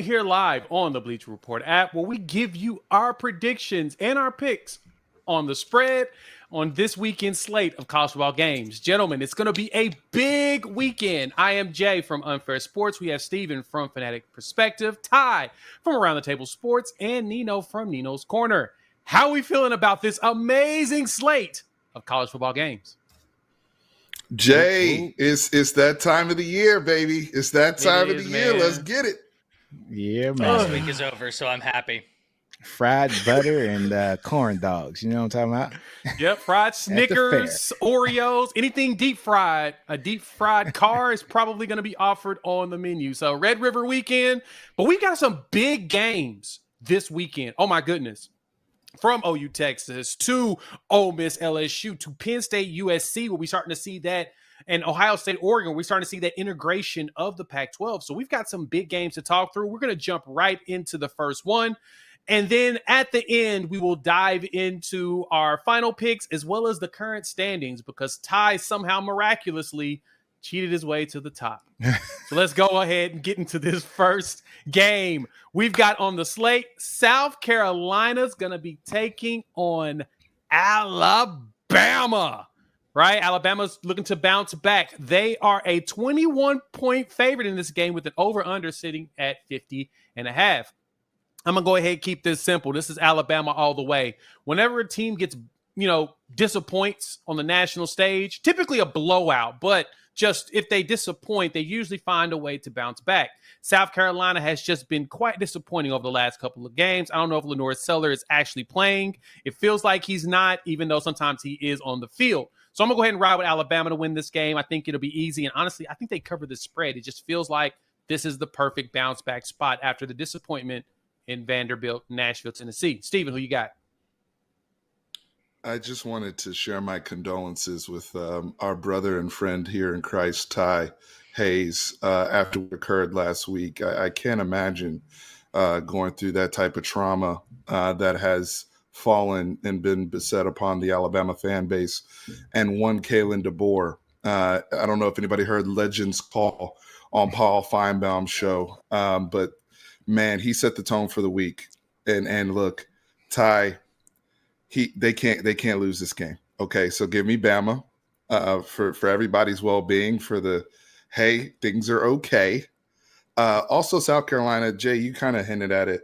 here live on the Bleacher Report app, where we give you our predictions and our picks on the spread on this weekend slate of college football games. Gentlemen, it's going to be a big weekend. I am Jay from Unfair Sports. We have Steven from Fanatic Perspective, Ty from Around the Table Sports, and Nino from Nino's Corner. How are we feeling about this amazing slate of college football games? Jay, it's that time of the year, baby. It's that time of the year. Let's get it. Yeah, man. Last week is over, so I'm happy. Fried butter and corn dogs. You know what I'm talking about? Yep, fried Snickers, Oreos, anything deep fried. A deep fried car is probably going to be offered on the menu. So Red River weekend, but we got some big games this weekend. Oh my goodness. From OU Texas to Ole Miss LSU to Penn State USC, where we're starting to see that, and Ohio State Oregon, we're starting to see that integration of the Pac-12. So we've got some big games to talk through. We're going to jump right into the first one. And then at the end, we will dive into our final picks as well as the current standings, because Ty somehow miraculously cheated his way to the top. So let's go ahead and get into this first game. We've got on the slate, South Carolina's going to be taking on Alabama, right? Alabama's looking to bounce back. They are a 21-point favorite in this game with an over-under sitting at 50.5. I'm going to go ahead and keep this simple. This is Alabama all the way. Whenever a team gets, disappoints on the national stage, typically a blowout, but just if they disappoint, they usually find a way to bounce back. South Carolina has just been quite disappointing over the last couple of games. I don't know if Lenore Seller is actually playing. It feels like he's not, even though sometimes he is on the field. So I'm going to go ahead and ride with Alabama to win this game. I think it'll be easy. And honestly, I think they cover the spread. It just feels like this is the perfect bounce back spot after the disappointment in Vanderbilt, Nashville, Tennessee. Steven, who you got? I just wanted to share my condolences with our brother and friend here in Christ, Ty Hayes, after what occurred last week. I can't imagine going through that type of trauma that has fallen and been beset upon the Alabama fan base. And one Kalen DeBoer. I don't know if anybody heard Legends Call on Paul Feinbaum's show, but man, he set the tone for the week. And look, Ty, they can't lose this game. Okay, so give me Bama for everybody's well-being, for the hey, things are okay. Also, South Carolina, Jay, you kind of hinted at it.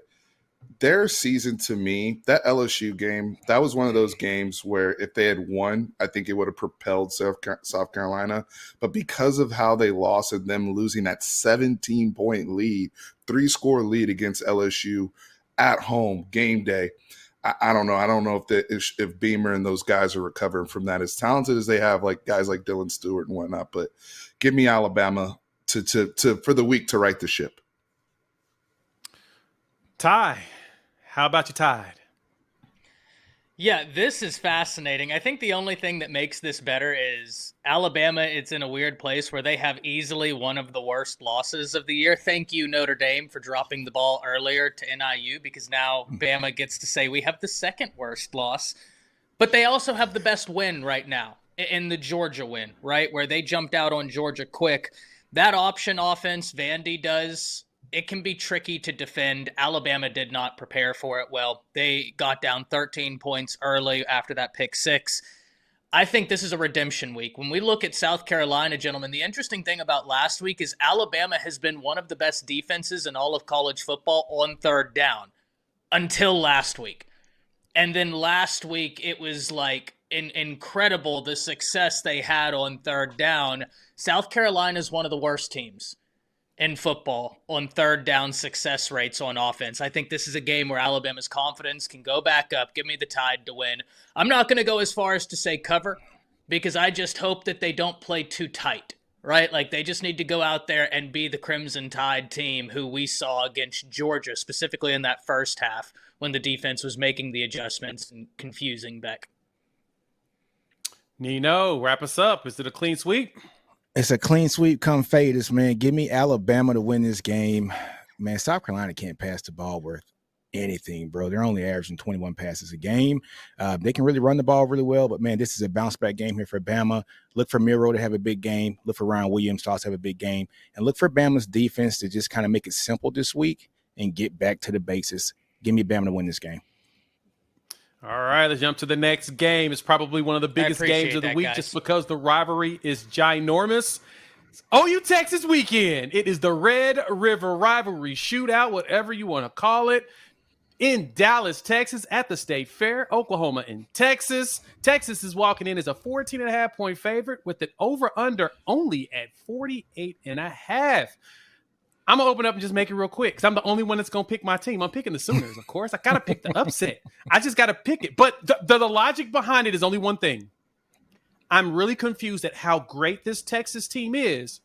Their season, to me, that LSU game, that was one of those games where if they had won, I think it would have propelled South Carolina. But because of how they lost and them losing that 17-point lead, 3-score lead against LSU at home, game day, I don't know. I don't know if Beamer and those guys are recovering from that. As talented as they have, like guys like Dylan Stewart and whatnot, but give me Alabama to for the week to right the ship. Ty, how about you, Tide? Yeah, this is fascinating. I think the only thing that makes this better is Alabama. It's in a weird place where they have easily one of the worst losses of the year. Thank you, Notre Dame, for dropping the ball earlier to NIU, because now Bama gets to say we have the second worst loss. But they also have the best win right now in the Georgia win, right, where they jumped out on Georgia quick. That option offense Vandy does, it can be tricky to defend. Alabama did not prepare for it well. They got down 13 points early after that pick six. I think this is a redemption week. When we look at South Carolina, gentlemen, the interesting thing about last week is Alabama has been one of the best defenses in all of college football on third down until last week. And then last week, it was like incredible the success they had on third down. South Carolina is one of the worst teams in football on third down success rates on offense. I think this is a game where Alabama's confidence can go back up. Give me the Tide to win. I'm not going to go as far as to say cover, because I just hope that they don't play too tight, right? Like, they just need to go out there and be the Crimson Tide team who we saw against Georgia, specifically in that first half when the defense was making the adjustments and confusing Beck. Nino, wrap us up. Is it a clean sweep? It's a clean sweep come faders, man. Give me Alabama to win this game. Man, South Carolina can't pass the ball worth anything, bro. They're only averaging 21 passes a game. They can really run the ball really well, but, man, this is a bounce-back game here for Bama. Look for Miro to have a big game. Look for Ryan Williams to also have a big game. And look for Bama's defense to just kind of make it simple this week and get back to the basics. Give me Bama to win this game. All right, let's jump to the next game. It's probably one of the biggest games of the week just because the rivalry is ginormous. It's OU Texas weekend. It is the Red River rivalry shootout, whatever you want to call it, in Dallas, Texas, at the State Fair. Oklahoma in Texas. Texas is walking in as a 14.5-point favorite with it over-under only at 48.5. I'm going to open up and just make it real quick because I'm the only one that's going to pick my team. I'm picking the Sooners, of course. I got to pick the upset. I just got to pick it. But the logic behind it is only one thing. I'm really confused at how great this Texas team is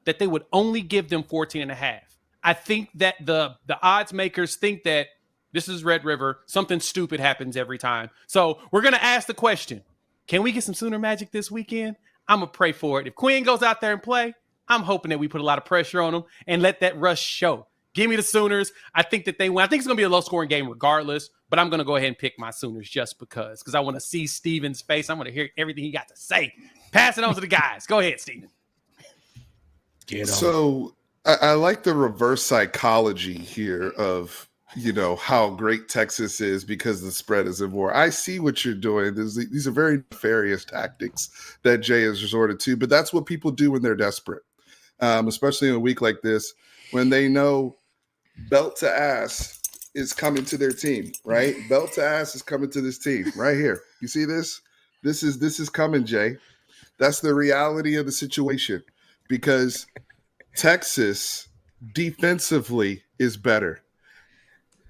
that they would only give them 14.5. I think that the odds makers think that this is Red River. Something stupid happens every time. So we're going to ask the question, can we get some Sooner magic this weekend? I'm going to pray for it. If Quinn goes out there and play, I'm hoping that we put a lot of pressure on them and let that rush show. Give me the Sooners. I think that they win. I think it's going to be a low-scoring game regardless, but I'm going to go ahead and pick my Sooners just because I want to see Steven's face. I want to hear everything he got to say. Pass it on to the guys. Go ahead, Steven. So I like the reverse psychology here of, how great Texas is because the spread is in war. I see what you're doing. These are very nefarious tactics that Jay has resorted to, but that's what people do when they're desperate. Especially in a week like this, when they know belt to ass is coming to their team, right? Belt to ass is coming to this team right here. You see this? This is coming, Jay. That's the reality of the situation because Texas defensively is better.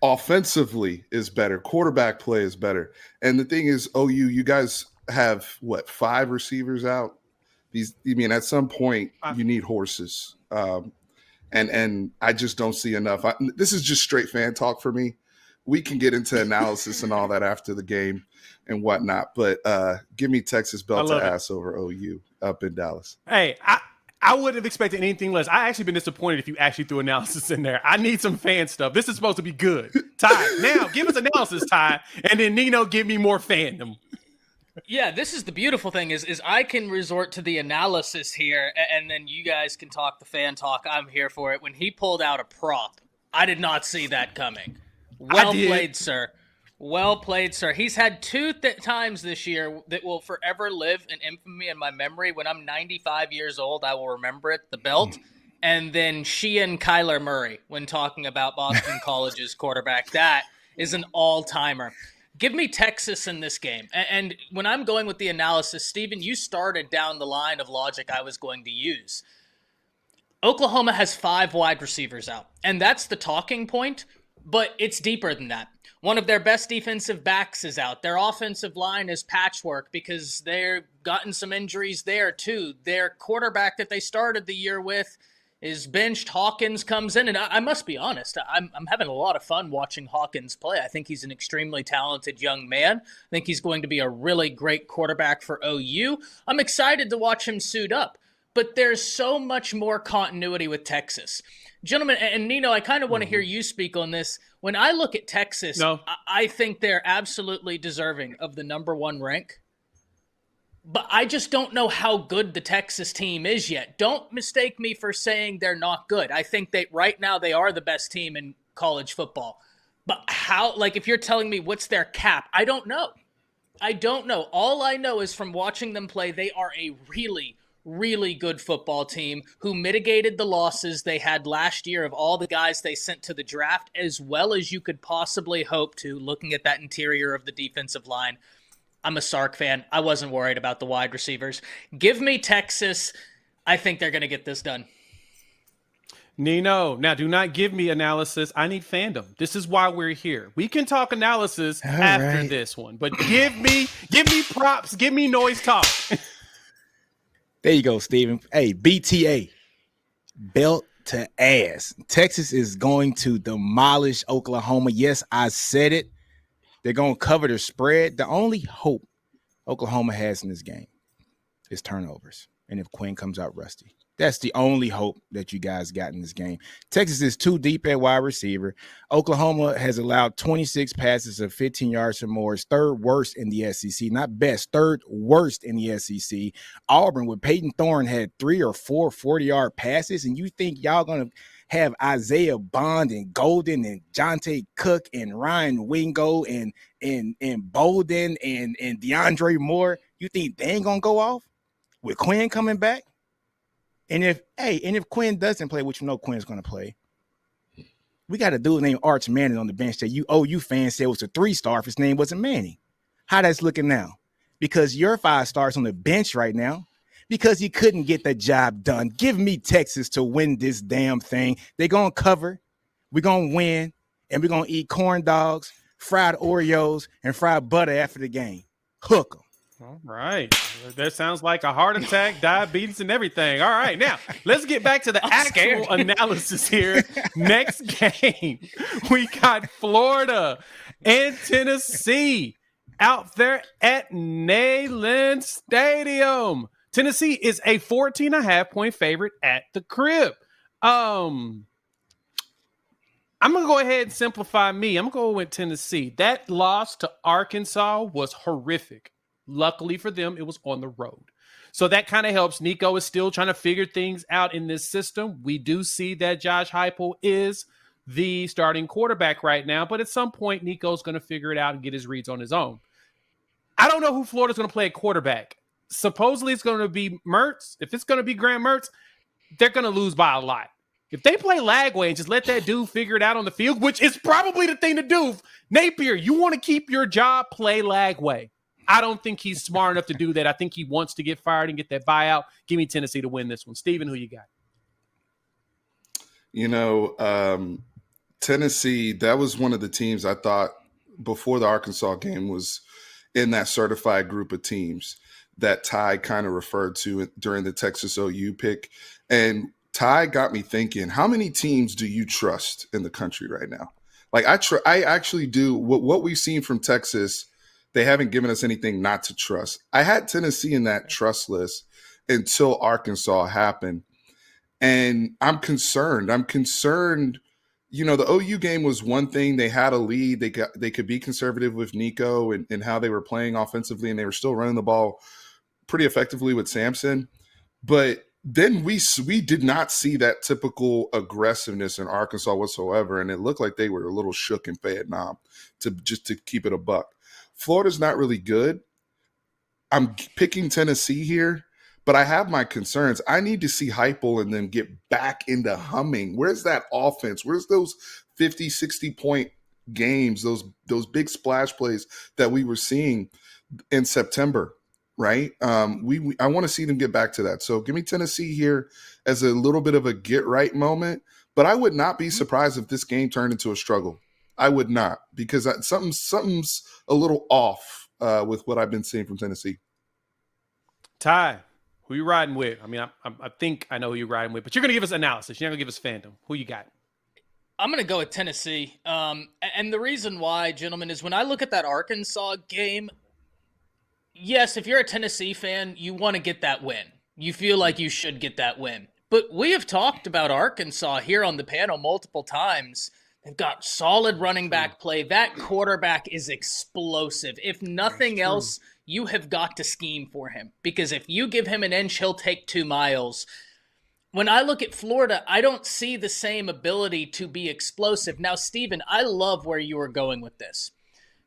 Offensively is better. Quarterback play is better. And the thing is, OU, you guys have, 5 receivers out? At some point you need horses, and I just don't see enough. This is just straight fan talk for me. We can get into analysis and all that after the game and whatnot, but give me Texas belt to ass over OU up in Dallas. Hey, I wouldn't have expected anything less. I actually been disappointed if you actually threw analysis in there. I need some fan stuff. This is supposed to be good. Ty, now give us analysis, Ty, and then Nino give me more fandom. Yeah, this is the beautiful thing is I can resort to the analysis here, and then you guys can talk the fan talk. I'm here for it. When he pulled out a prop, I did not see that coming. Well played, sir. Well played, sir. He's had 2 times this year that will forever live in infamy in my memory. When I'm 95 years old, I will remember it, the belt. And then Sheehan Kyler Murray when talking about Boston College's quarterback. That is an all-timer. Give me Texas in this game. And when I'm going with the analysis, Steven, you started down the line of logic I was going to use. Oklahoma has 5 wide receivers out, and that's the talking point, but it's deeper than that. One of their best defensive backs is out. Their offensive line is patchwork because they've gotten some injuries there too. Their quarterback that they started the year with is benched. Hawkins comes in, and I must be honest, I'm having a lot of fun watching Hawkins play. I think he's an extremely talented young man. I think he's going to be a really great quarterback for OU. I'm excited to watch him suit up, but there's so much more continuity with Texas. Gentlemen, and Nino, I kind of want to hear you speak on this. When I look at Texas, I think they're absolutely deserving of the number 1 rank. But I just don't know how good the Texas team is yet. Don't mistake me for saying they're not good. I think that right now they are the best team in college football. But how, if you're telling me what's their cap, I don't know. All I know is from watching them play, they are a really, really good football team who mitigated the losses they had last year of all the guys they sent to the draft, as well as you could possibly hope to, looking at that interior of the defensive line. I'm a Sark fan. I wasn't worried about the wide receivers. Give me Texas. I think they're going to get this done. Nino, now do not give me analysis. I need fandom. This is why we're here. We can talk analysis after this one, but give me props. Give me noise talk. There you go, Steven. Hey, BTA, belt to ass. Texas is going to demolish Oklahoma. Yes, I said it. They're going to cover the spread. The only hope Oklahoma has in this game is turnovers. And if Quinn comes out rusty, that's the only hope that you guys got in this game. Texas is too deep at wide receiver. Oklahoma has allowed 26 passes of 15 yards or more. It's 3rd worst in the SEC. Not best, 3rd worst in the SEC. Auburn with Peyton Thorne had 3 or 4 40-yard passes, and you think y'all going to have Isaiah Bond and Golden and Jonte Cook and Ryan Wingo and Bolden and DeAndre Moore, you think they ain't gonna go off with Quinn coming back? And if Quinn doesn't play, which you know Quinn's gonna play, we got a dude named Arch Manning on the bench that you fans said was a 3-star if his name wasn't Manning. How that's looking now? Because your 5 stars on the bench right now because he couldn't get the job done. Give me Texas to win this damn thing. They're going to cover. We're going to win. And we're going to eat corn dogs, fried Oreos, and fried butter after the game. Hook them. All right. That sounds like a heart attack, diabetes, and everything. All right. Now, let's get back to the actual analysis here. Next game, we got Florida and Tennessee out there at Neyland Stadium. Tennessee is a 14.5-point favorite at the crib. I'm going to go ahead and simplify me. I'm going to go with Tennessee. That loss to Arkansas was horrific. Luckily for them, it was on the road. So that kind of helps. Nico is still trying to figure things out in this system. We do see that Josh Heupel is the starting quarterback right now, but at some point, Nico's going to figure it out and get his reads on his own. I don't know who Florida's going to play at quarterback. Supposedly it's going to be Mertz. If it's going to be Graham Mertz, they're going to lose by a lot. If they play Lagway and just let that dude figure it out on the field, which is probably the thing to do, Napier, you want to keep your job, play Lagway. I don't think he's smart enough to do that. I think he wants to get fired and get that buyout. Give me Tennessee to win this one. Steven, who you got? You know, Tennessee, that was one of the teams I thought before the Arkansas game was in that certified group of teams that Ty kind of referred to during the Texas OU pick. And Ty got me thinking, how many teams do you trust in the country right now? Like I actually do. What we've seen from Texas, they haven't given us anything not to trust. I had Tennessee in that trust list until Arkansas happened. And I'm concerned. You know, the OU game was one thing. They had a lead. They could be conservative with Nico and how they were playing offensively, and they were still running the ball pretty effectively with Sampson. But then we did not see that typical aggressiveness in Arkansas whatsoever, and it looked like they were a little shook in Vietnam to keep it a buck. Florida's not really good. I'm picking Tennessee here, but I have my concerns. I need to see Heupel and then get back into humming. Where's that offense? Where's those 50, 60-point games, those big splash plays that we were seeing in September, right? I want to see them get back to that. So give me Tennessee here as a little bit of a get-right moment, but I would not be surprised if this game turned into a struggle. I would not, because something's a little off with what I've been seeing from Tennessee. Ty, who you riding with? I mean, I think I know who you're riding with, but you're going to give us analysis. You're not going to give us fandom. Who you got? I'm going to go with Tennessee. And the reason why, gentlemen, is when I look at that Arkansas game, yes, if you're a Tennessee fan, you want to get that win. You feel like you should get that win. But we have talked about Arkansas here on the panel multiple times. They've got solid running back play. That quarterback is explosive. If nothing else, you have got to scheme for him. Because if you give him an inch, he'll take 2 miles. When I look at Florida, I don't see the same ability to be explosive. Now, Steven, I love where you are going with this.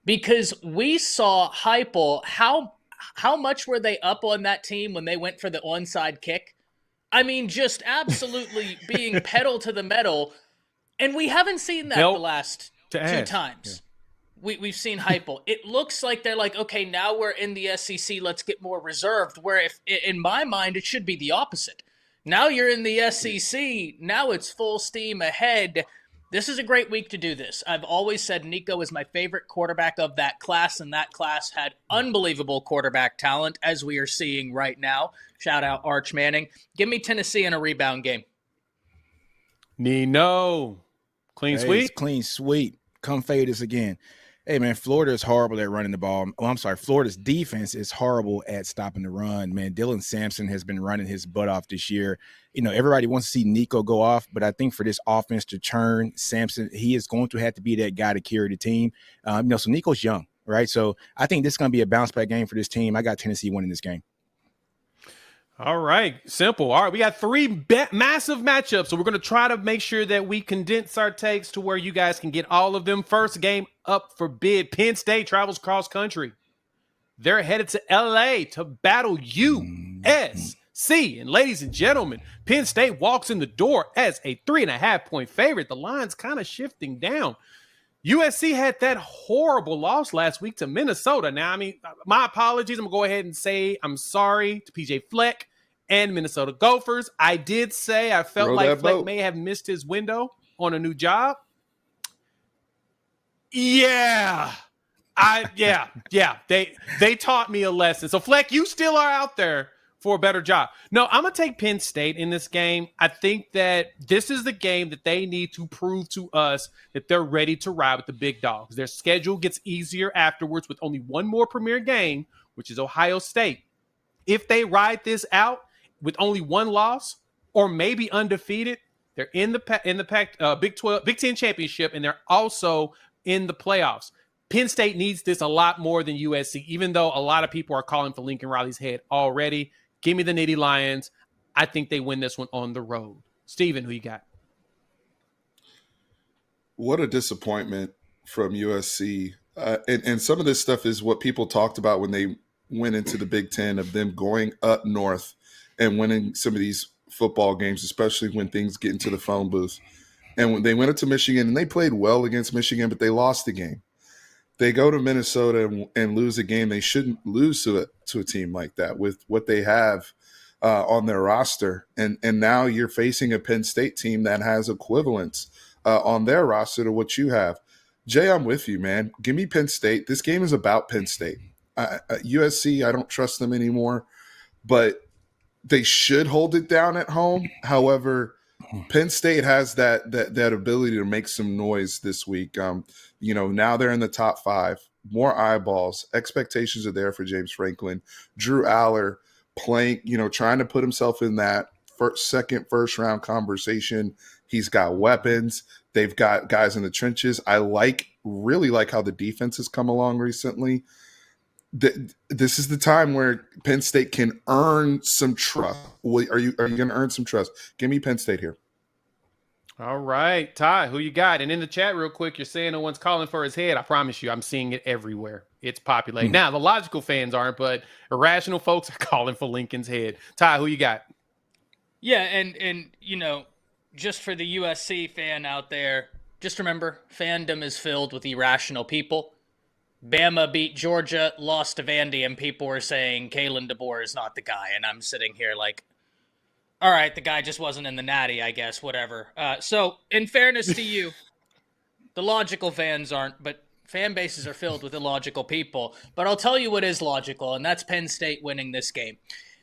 Because we saw Heupel, how much were they up on that team when they went for the onside kick? I mean, just absolutely being pedal to the metal. And we haven't seen that the last 2 times. Yeah. We've seen Heupel. It looks like they're like, okay, now we're in the SEC, let's get more reserved, where if in my mind, it should be the opposite. Now you're in the SEC, now it's full steam ahead. This is a great week to do this. I've always said Nico is my favorite quarterback of that class, and that class had unbelievable quarterback talent, as we are seeing right now. Shout out Arch Manning. Give me Tennessee in a rebound game. Nino. Clean sweep? Clean sweep. Come fade us again. Hey, man, Florida is horrible at running the ball. Oh, I'm sorry. Florida's defense is horrible at stopping the run. Man, Dylan Sampson has been running his butt off this year. You know, everybody wants to see Nico go off, but I think for this offense to churn, Sampson, he is going to have to be that guy to carry the team. So Nico's young, right? So I think this is going to be a bounce back game for this team. I got Tennessee winning this game. All right, simple. All right, we got three massive matchups, so we're going to try to make sure that we condense our takes to where you guys can get all of them. First game up for bid. Penn State travels cross country. They're headed to LA to battle USC. And ladies and gentlemen, Penn State walks in the door as a 3.5-point favorite. The line's kind of shifting down. USC had that horrible loss last week to Minnesota. Now, I mean, my apologies. I'm going to go ahead and say I'm sorry to PJ Fleck and Minnesota Gophers. I did say I felt like Fleck may have missed his window on a new job. Yeah. They taught me a lesson. So, Fleck, you still are out there for a better job. No, I'm going to take Penn State in this game. I think that this is the game that they need to prove to us that they're ready to ride with the big dogs. Their schedule gets easier afterwards with only one more premier game, which is Ohio State. If they ride this out with only one loss or maybe undefeated, they're in the Big 10 championship, and they're also in the playoffs. Penn State needs this a lot more than USC, even though a lot of people are calling for Lincoln Riley's head already. Give me the Nittany Lions. I think they win this one on the road. Steven, who you got? What a disappointment from USC. And some of this stuff is what people talked about when they went into the Big Ten, of them going up north and winning some of these football games, especially when things get into the phone booth. And when they went into Michigan, and they played well against Michigan, but they lost the game. They go to Minnesota and lose a game they shouldn't lose to a team like that with what they have on their roster. And now you're facing a Penn State team that has equivalents on their roster to what you have. Jay, I'm with you, man. Give me Penn State. This game is about Penn State. USC, I don't trust them anymore, but they should hold it down at home. However, Penn State has that ability to make some noise this week. Now they're in the top 5, more eyeballs. Expectations are there for James Franklin. Drew Aller playing, trying to put himself in that first round conversation. He's got weapons. They've got guys in the trenches. I really like how the defense has come along recently. This is the time where Penn State can earn some trust. Are you going to earn some trust? Give me Penn State here. All right, Ty, who you got? And in the chat real quick, you're saying no one's calling for his head. I promise you, I'm seeing it everywhere. It's populating. Now, the logical fans aren't, but irrational folks are calling for Lincoln's head. Ty, who you got? Yeah, and just for the USC fan out there, just remember, fandom is filled with irrational people. Bama beat Georgia, lost to Vandy, and people were saying Kalen DeBoer is not the guy. And I'm sitting here like, all right, the guy just wasn't in the natty, I guess, whatever. So, in fairness to you, the logical fans aren't, but fan bases are filled with illogical people. But I'll tell you what is logical, and that's Penn State winning this game.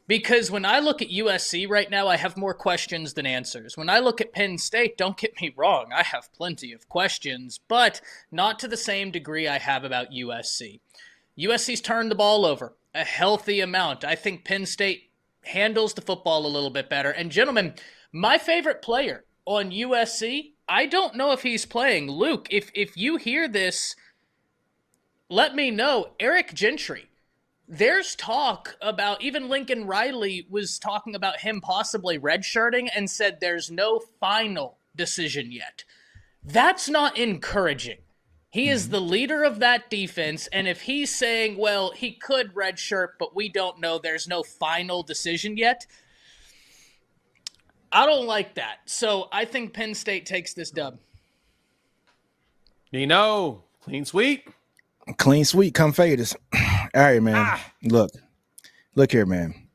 Because when I look at USC right now, I have more questions than answers. When I look at Penn State, don't get me wrong, I have plenty of questions, but not to the same degree I have about USC. USC's turned the ball over a healthy amount. I think Penn State handles the football a little bit better. And gentlemen, my favorite player on USC, I don't know if he's playing. Luke, if you hear this, let me know. Eric Gentry. There's talk about, even Lincoln Riley was talking about him possibly redshirting and said there's no final decision yet. That's not encouraging. He is the leader of that defense, and if he's saying, well, he could redshirt, but we don't know, there's no final decision yet, I don't like that. So I think Penn State takes this dub. Nino, clean sweep. Clean sweep, come fade us. All right, man. Look here, man.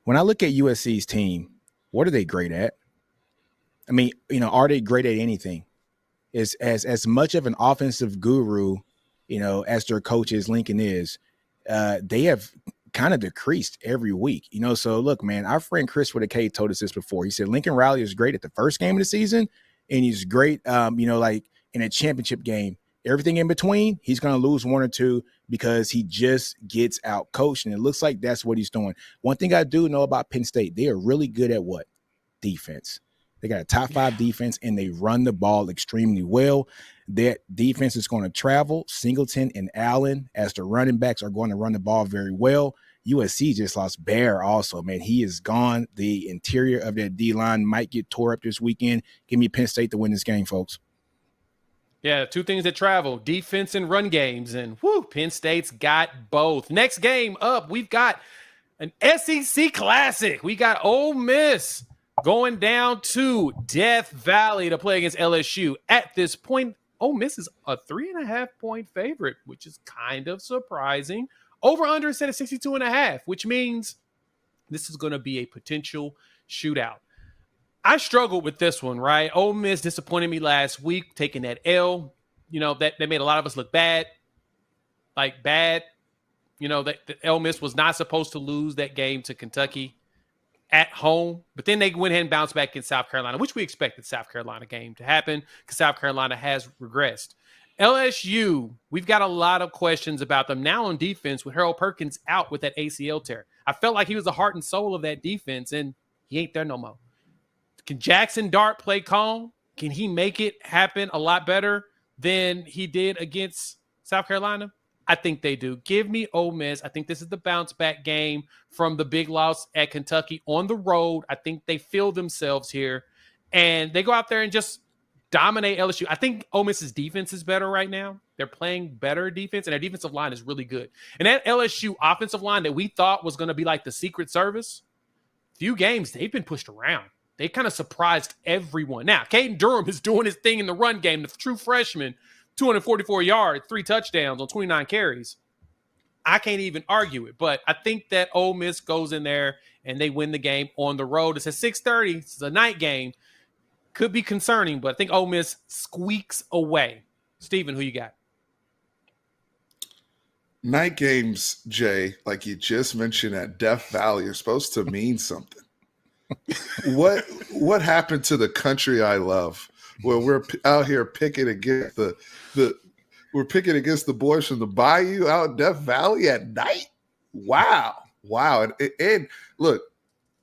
When I look at USC's team, what are they great at? I mean, are they great at anything? Is as much of an offensive guru, as their coach as Lincoln is, they have kind of decreased every week. So look, man, our friend Chris with a K told us this before. He said Lincoln Riley is great at the first game of the season, and he's great, like in a championship game. Everything in between, he's going to lose one or two because he just gets out coached, and it looks like that's what he's doing. One thing I do know about Penn State, they are really good at what? Defense. They got a top 5 defense, and they run the ball extremely well. That defense is going to travel. Singleton and Allen, as the running backs, are going to run the ball very well. USC just lost Bear also, man. He is gone. The interior of that D-line might get tore up this weekend. Give me Penn State to win this game, folks. Yeah, two things that travel, defense and run games. And Penn State's got both. Next game up, we've got an SEC Classic. We got Ole Miss going down to Death Valley to play against LSU. At this point, Ole Miss is a 3.5-point favorite, which is kind of surprising. Over-under set at 62.5, which means this is going to be a potential shootout. I struggled with this one, right? Ole Miss disappointed me last week, taking that L. That made a lot of us look bad. Like bad. That Ole Miss was not supposed to lose that game to Kentucky at home. But then they went ahead and bounced back in South Carolina, which we expected South Carolina game to happen because South Carolina has regressed. LSU, we've got a lot of questions about them now on defense with Harold Perkins out with that ACL tear. I felt like he was the heart and soul of that defense, and he ain't there no more. Can Jackson Dart play calm? Can he make it happen a lot better than he did against South Carolina? I think they do. Give me Ole Miss. I think this is the bounce back game from the big loss at Kentucky on the road. I think they feel themselves here, and they go out there and just dominate LSU. I think Ole Miss's defense is better right now. They're playing better defense, and their defensive line is really good. And that LSU offensive line that we thought was going to be like the Secret Service, few games, they've been pushed around. They kind of surprised everyone. Now, Caden Durham is doing his thing in the run game. The true freshman, 244 yards, 3 touchdowns on 29 carries. I can't even argue it. But I think that Ole Miss goes in there and they win the game on the road. It's at 6:30. It's a night game. Could be concerning, but I think Ole Miss squeaks away. Steven, who you got? Night games, Jay, like you just mentioned at Death Valley, are supposed to mean something. What happened to the country I love? Where we're out here picking against we're picking against the boys from the Bayou out in Death Valley at night. Wow. And look,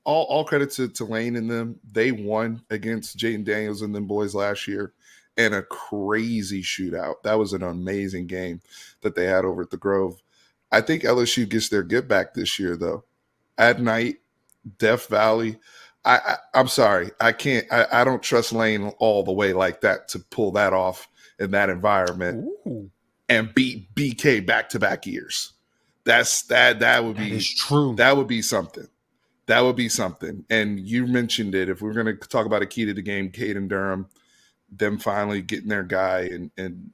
all credit to Lane and them. They won against Jaden Daniels and them boys last year in a crazy shootout. That was an amazing game that they had over at the Grove. I think LSU gets their get back this year, though. At night, Death Valley. I'm sorry. I can't. I don't trust Lane all the way like that to pull that off in that environment. Ooh. And beat BK back-to-back years. That would be true. That would be something. That would be something. And you mentioned it. If we're going to talk about a key to the game, Caden Durham, them finally getting their guy and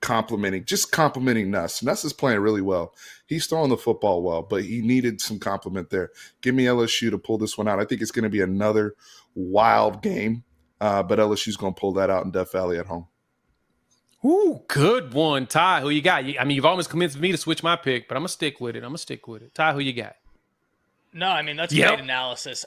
complimenting Nuss. Nuss is playing really well. He's throwing the football well, but he needed some compliment there. Give me LSU to pull this one out. I think it's going to be another wild game, but LSU's going to pull that out in Death Valley at home. Ooh, good one. Ty, who you got? I mean, you've almost convinced me to switch my pick, but I'm going to stick with it. Ty, who you got? No, I mean, that's great analysis.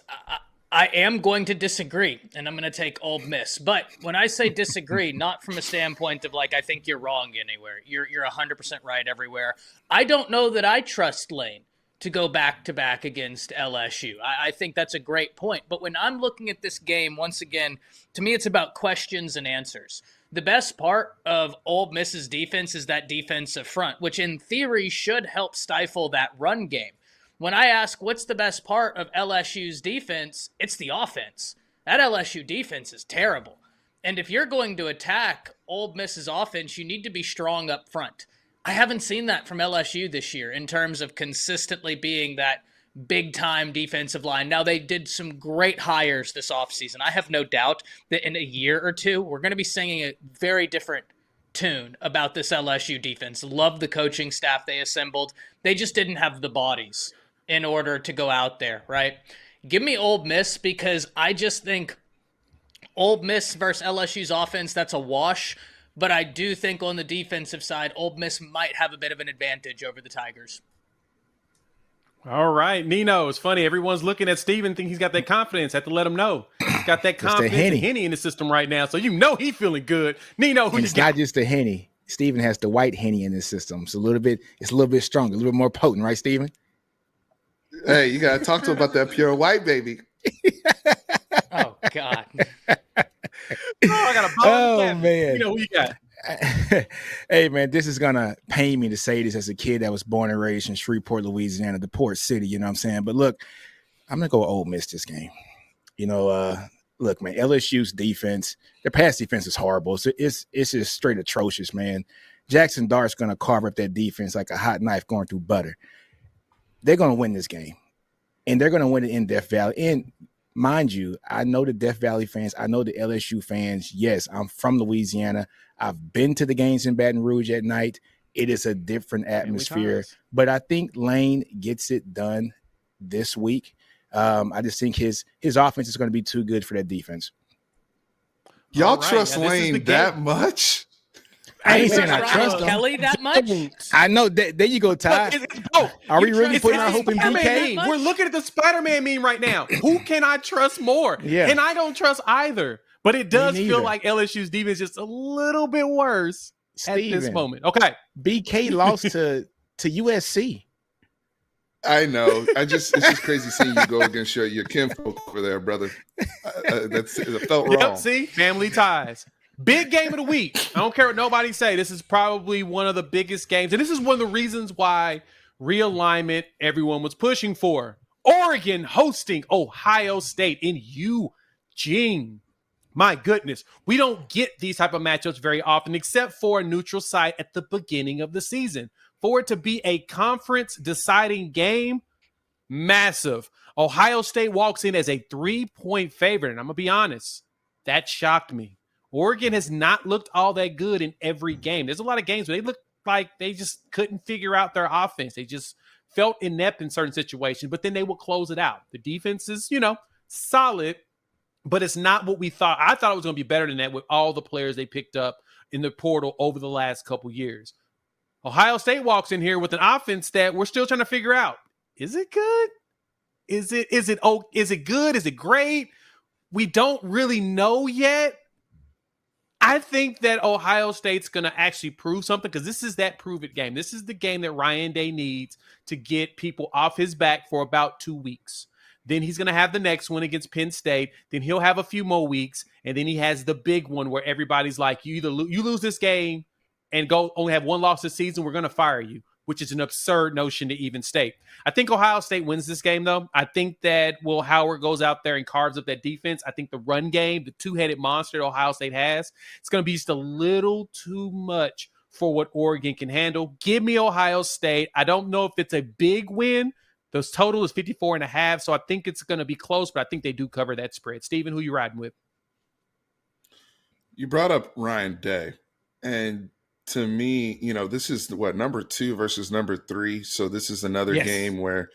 I am going to disagree, and I'm going to take Ole Miss. But when I say disagree, not from a standpoint of like I think you're wrong anywhere. You're 100% right everywhere. I don't know that I trust Lane to go back-to-back against LSU. I think that's a great point. But when I'm looking at this game, once again, to me it's about questions and answers. The best part of Ole Miss's defense is that defensive front, which in theory should help stifle that run game. When I ask what's the best part of LSU's defense, it's the offense. That LSU defense is terrible. And if you're going to attack Ole Miss's offense, you need to be strong up front. I haven't seen that from LSU this year in terms of consistently being that big-time defensive line. Now, they did some great hires this offseason. I have no doubt that in a year or two, we're going to be singing a very different tune about this LSU defense. Love the coaching staff they assembled. They just didn't have the bodies in order to go out there, right? Give me Ole Miss because I just think Ole Miss versus LSU's offense, that's a wash. But I do think on the defensive side, Ole Miss might have a bit of an advantage over the Tigers. All right, Nino. It's funny. Everyone's looking at Steven, think he's got that confidence. Have to let him know. He's got that confidence and Henny in the system right now. So he's feeling good. Nino, who you got? It's not just the Henny. Steven has the white Henny in his system. It's a little bit stronger, a little bit more potent, right, Steven? Hey, you got to talk to him about that pure white, baby. Oh, God. I got a ball. Oh, man. You know who you got? Hey, man, this is going to pain me to say this as a kid that was born and raised in Shreveport, Louisiana, the port city, you know what I'm saying? But look, I'm going to go Ole Miss this game. You know, look, man, LSU's defense, their pass defense is horrible. It's just straight atrocious, man. Jackson Dart's going to carve up that defense like a hot knife going through butter. They're going to win this game, and they're going to win it in Death Valley. And mind you, I know the Death Valley fans. I know the LSU fans. Yes, I'm from Louisiana. I've been to the games in Baton Rouge at night. It is a different atmosphere, but I think Lane gets it done this week. I just think his offense is going to be too good for that defense. Y'all trust Lane that much? I ain't saying I trust Kelly that much. I know. There you go, Ty. Are we really putting our hope in BK? We're looking at the Spider-Man meme right now. Who can I trust more? Yeah. And I don't trust either. But it does feel like LSU's defense is just a little bit worse at this moment. Okay. BK lost to USC. I know. It's just crazy seeing you go against your kinfolk over there, brother. It felt wrong. Yep, see? Family ties. Big game of the week. I don't care what nobody say. This is probably one of the biggest games. And this is one of the reasons why realignment everyone was pushing for. Oregon hosting Ohio State in Eugene. My goodness. We don't get these type of matchups very often, except for a neutral site at the beginning of the season. For it to be a conference deciding game, massive. Ohio State walks in as a 3-point favorite. And I'm going to be honest, that shocked me. Oregon has not looked all that good in every game. There's a lot of games where they look like they just couldn't figure out their offense. They just felt inept in certain situations, but then they would close it out. The defense is, solid, but it's not what we thought. I thought it was going to be better than that with all the players they picked up in the portal over the last couple years. Ohio State walks in here with an offense that we're still trying to figure out. Is it good? Is it good? Is it great? We don't really know yet. I think that Ohio State's going to actually prove something because this is that prove-it game. This is the game that Ryan Day needs to get people off his back for about 2 weeks. Then he's going to have the next one against Penn State. Then he'll have a few more weeks. And then he has the big one where everybody's like, you lose this game and go only have one loss this season, we're going to fire you, which is an absurd notion to even state. I think Ohio State wins this game, though. I think that Will Howard goes out there and carves up that defense. I think the run game, the two-headed monster that Ohio State has, it's going to be just a little too much for what Oregon can handle. Give me Ohio State. I don't know if it's a big win. The total is 54.5, so I think it's going to be close, but I think they do cover that spread. Steven, who you riding with? You brought up Ryan Day, and to me, this is number 2 versus number 3. So this is another game where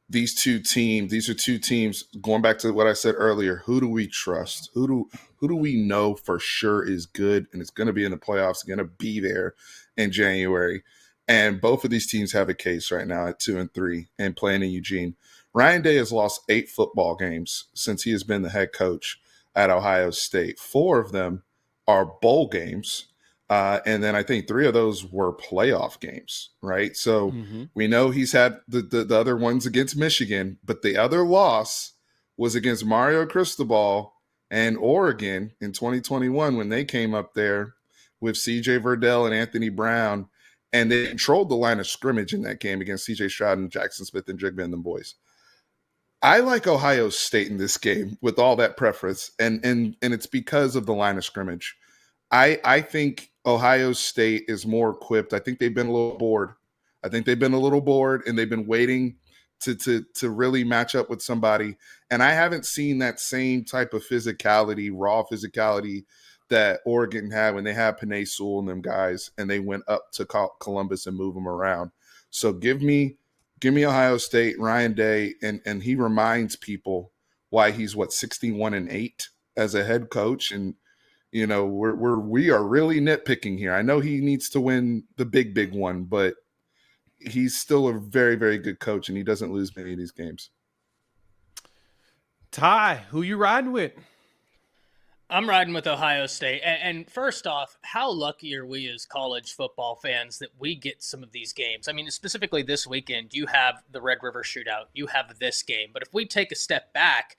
these are two teams, going back to what I said earlier, who do we trust? Who do we know for sure is good and it's going to be in the playoffs, going to be there in January? And both of these teams have a case right now at 2 and 3 and playing in Eugene. Ryan Day has lost 8 football games since he has been the head coach at Ohio State. 4 of them are bowl games. And then I think 3 of those were playoff games, right? So we know he's had the other ones against Michigan, but the other loss was against Mario Cristobal and Oregon in 2021 when they came up there with C.J. Verdell and Anthony Brown, and they controlled the line of scrimmage in that game against C.J. Stroud and Jackson Smith and Jigba and them boys. I like Ohio State in this game with all that preference, and it's because of the line of scrimmage. I think Ohio State is more equipped. I think they've been a little bored. And they've been waiting to really match up with somebody. And I haven't seen that same type of physicality, raw physicality that Oregon had when they had Penei Sewell and them guys, and they went up to Columbus and move them around. So give me Ohio State, Ryan Day, and he reminds people why he's 61-8 as a head coach. And we are really nitpicking here. I know he needs to win the big one, but he's still a very, very good coach, and he doesn't lose many of these games. Ty, who you riding with? I'm riding with Ohio State. And first off, how lucky are we as college football fans that we get some of these games? I mean, specifically this weekend, you have the Red River Shootout. You have this game. But if we take a step back,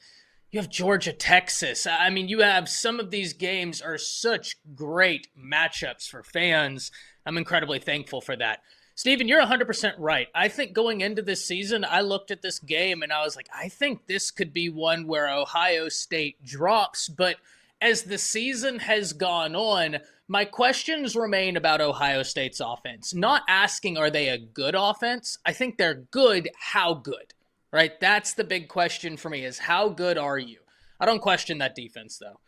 You have Georgia, Texas. I mean, you have some of these games are such great matchups for fans. I'm incredibly thankful for that. Steven, you're 100% right. I think going into this season, I looked at this game and I was like, I think this could be one where Ohio State drops. But as the season has gone on, my questions remain about Ohio State's offense. Not asking, are they a good offense? I think they're good. How good? Right? That's the big question for me is how good are you? I don't question that defense, though.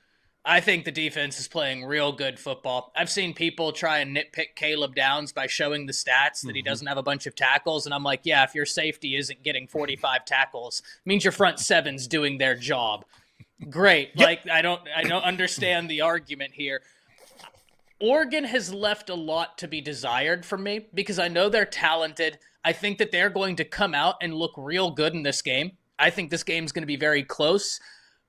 I think the defense is playing real good football. I've seen people try and nitpick Caleb Downs by showing the stats that he doesn't have a bunch of tackles. And I'm like, yeah, if your safety isn't getting 45 tackles, it means your front seven's doing their job. Great. Yep. Like, I don't understand the argument here. Oregon has left a lot to be desired from me because I know they're talented. I think that they're going to come out and look real good in this game. I think this game is going to be very close,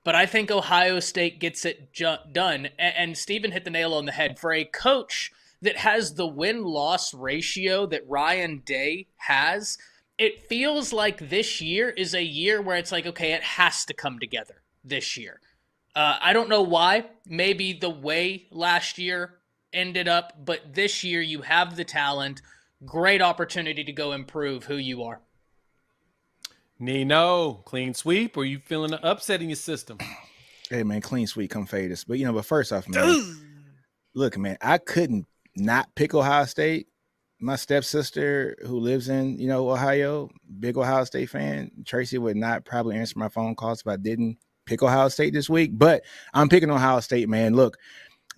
but I think Ohio State gets it done. And Steven hit the nail on the head. For a coach that has the win-loss ratio that Ryan Day has, it feels like this year is a year where it's like, okay, it has to come together this year. I don't know why. Maybe the way last year ended up, but this year you have the talent. Great opportunity to go improve who you are. Nino, clean sweep, or you feeling an upset in your system? Hey, man, clean sweep, come fade us. But, but first off, man, look, man, I couldn't not pick Ohio State. My stepsister who lives in, Ohio, big Ohio State fan, Tracy would not probably answer my phone calls if I didn't pick Ohio State this week. But I'm picking Ohio State, man. Look,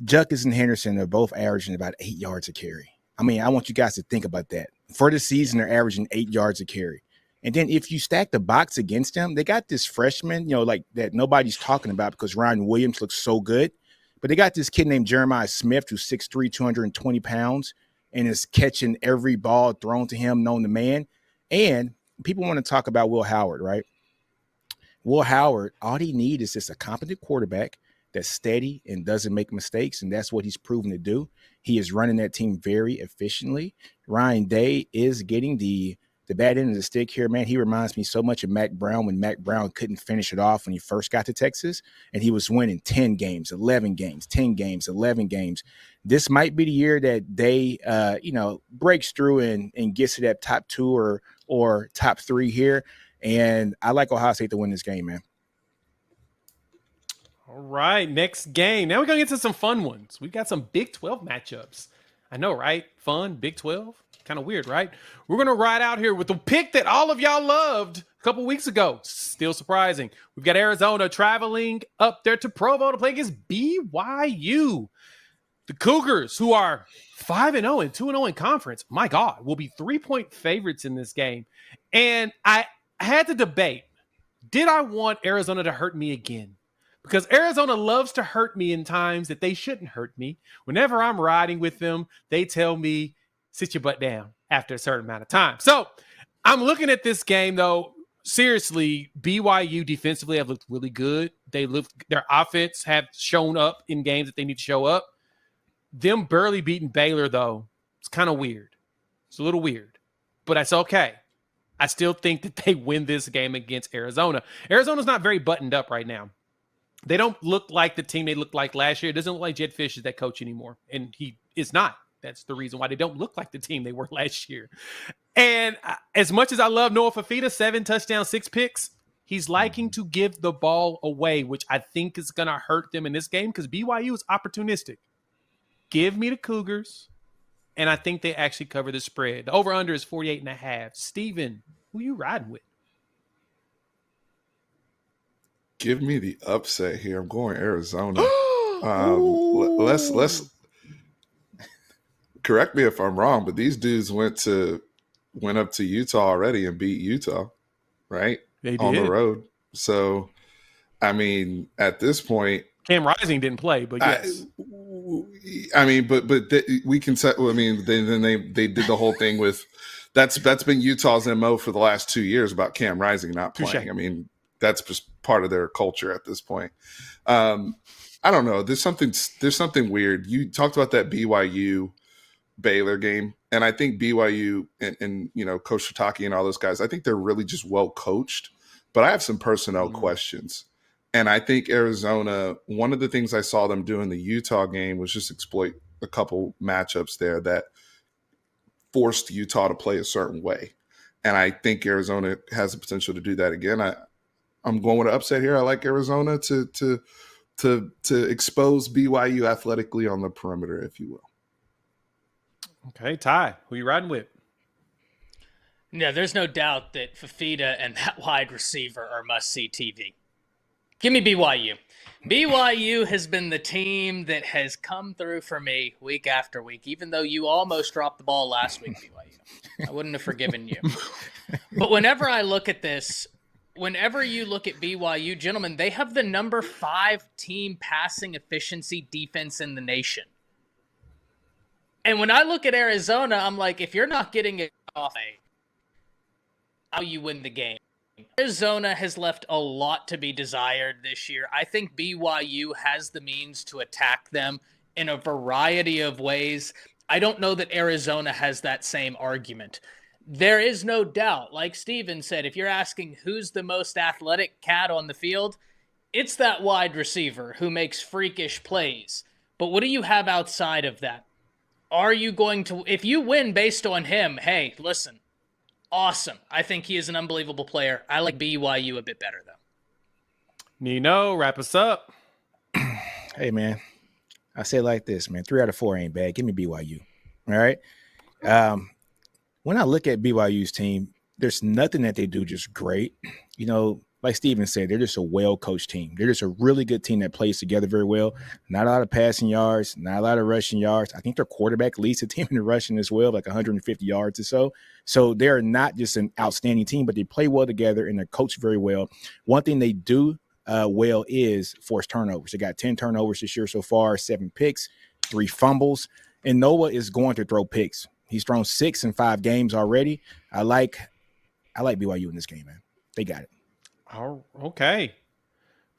Juckis and Henderson are both averaging about 8 yards a carry. I mean, I want you guys to think about that. For the season, they're averaging 8 yards a carry. And then if you stack the box against them, they got this freshman, like that nobody's talking about because Ryan Williams looks so good. But they got this kid named Jeremiah Smith who's 6'3", 220 pounds and is catching every ball thrown to him known to man. And people want to talk about Will Howard, right? Will Howard, all he needs is just a competent quarterback that's steady and doesn't make mistakes, and that's what he's proven to do. He is running that team very efficiently. Ryan Day is getting the bad end of the stick here, man. He reminds me so much of Mac Brown when Mac Brown couldn't finish it off when he first got to Texas, and he was winning 10 games, 11 games, 10 games, 11 games. This might be the year that Day, breaks through and gets to that top 2 or top 3 here, and I like Ohio State to win this game, man. All right, next game. Now we're going to get to some fun ones. We've got some Big 12 matchups. I know, right? Fun, Big 12. Kind of weird, right? We're going to ride out here with the pick that all of y'all loved a couple weeks ago. Still surprising. We've got Arizona traveling up there to Provo to play against BYU. The Cougars, who are 5-0 and 2-0 in conference, my God, will be 3-point favorites in this game. And I had to debate, did I want Arizona to hurt me again? Because Arizona loves to hurt me in times that they shouldn't hurt me. Whenever I'm riding with them, they tell me, sit your butt down after a certain amount of time. So I'm looking at this game, though. Seriously, BYU defensively have looked really good. Their offense have shown up in games that they need to show up. Them barely beating Baylor, though, it's kind of weird. It's a little weird, but that's okay. I still think that they win this game against Arizona. Arizona's not very buttoned up right now. They don't look like the team they looked like last year. It doesn't look like Jed Fish is that coach anymore, and he is not. That's the reason why they don't look like the team they were last year. And as much as I love Noah Fafita, 7 touchdowns, 6 picks, he's liking to give the ball away, which I think is going to hurt them in this game because BYU is opportunistic. Give me the Cougars, and I think they actually cover the spread. The over-under is 48.5. Steven, who you riding with? Give me the upset here. I'm going Arizona. Let's correct me if I'm wrong, but these dudes went up to Utah already and beat Utah, right? They did. On the road. So, I mean, at this point, Cam Rising didn't play, but yes. We can say. I mean, then they did the whole thing with that's been Utah's MO for the last 2 years about Cam Rising not playing. Touché. I mean, that's just part of their culture at this point. I don't know. There's something weird. You talked about that BYU Baylor game, and I think BYU and Coach Shiitake and all those guys, I think they're really just well coached. But I have some personnel questions. And I think Arizona, one of the things I saw them do in the Utah game was just exploit a couple matchups there that forced Utah to play a certain way. And I think Arizona has the potential to do that again. I'm going with an upset here. I like Arizona to expose BYU athletically on the perimeter, if you will. Okay, Ty, who you riding with? Yeah, there's no doubt that Fafita and that wide receiver are must-see TV. Give me BYU. BYU has been the team that has come through for me week after week, even though you almost dropped the ball last week, BYU. I wouldn't have forgiven you. But whenever I look at this, whenever you look at BYU, gentlemen, they have the number 5 team passing efficiency defense in the nation. And when I look at Arizona, I'm like, if you're not getting it off, how you win the game. Arizona has left a lot to be desired this year. I think BYU has the means to attack them in a variety of ways. I don't know that Arizona has that same argument. There is no doubt, like Steven said, if you're asking who's the most athletic cat on the field, it's that wide receiver who makes freakish plays. But what do you have outside of that? Are you going to, if you win based on him, hey, listen, awesome. I think he is an unbelievable player. I like BYU a bit better, though. Nino, wrap us up. Hey, man. I say it like this, man. 3 out of 4 ain't bad. Give me BYU. All right? When I look at BYU's team, there's nothing that they do just great. You know, like Steven said, they're just a well-coached team. They're just a really good team that plays together very well. Not a lot of passing yards, not a lot of rushing yards. I think their quarterback leads the team in the rushing as well, like 150 yards or so. So they're not just an outstanding team, but they play well together and they're coached very well. One thing they do well is force turnovers. They got 10 turnovers this year so far, 7 picks, 3 fumbles. And Noah is going to throw picks. He's thrown 6 in 5 games already. I like BYU in this game, man. They got it. Oh, okay.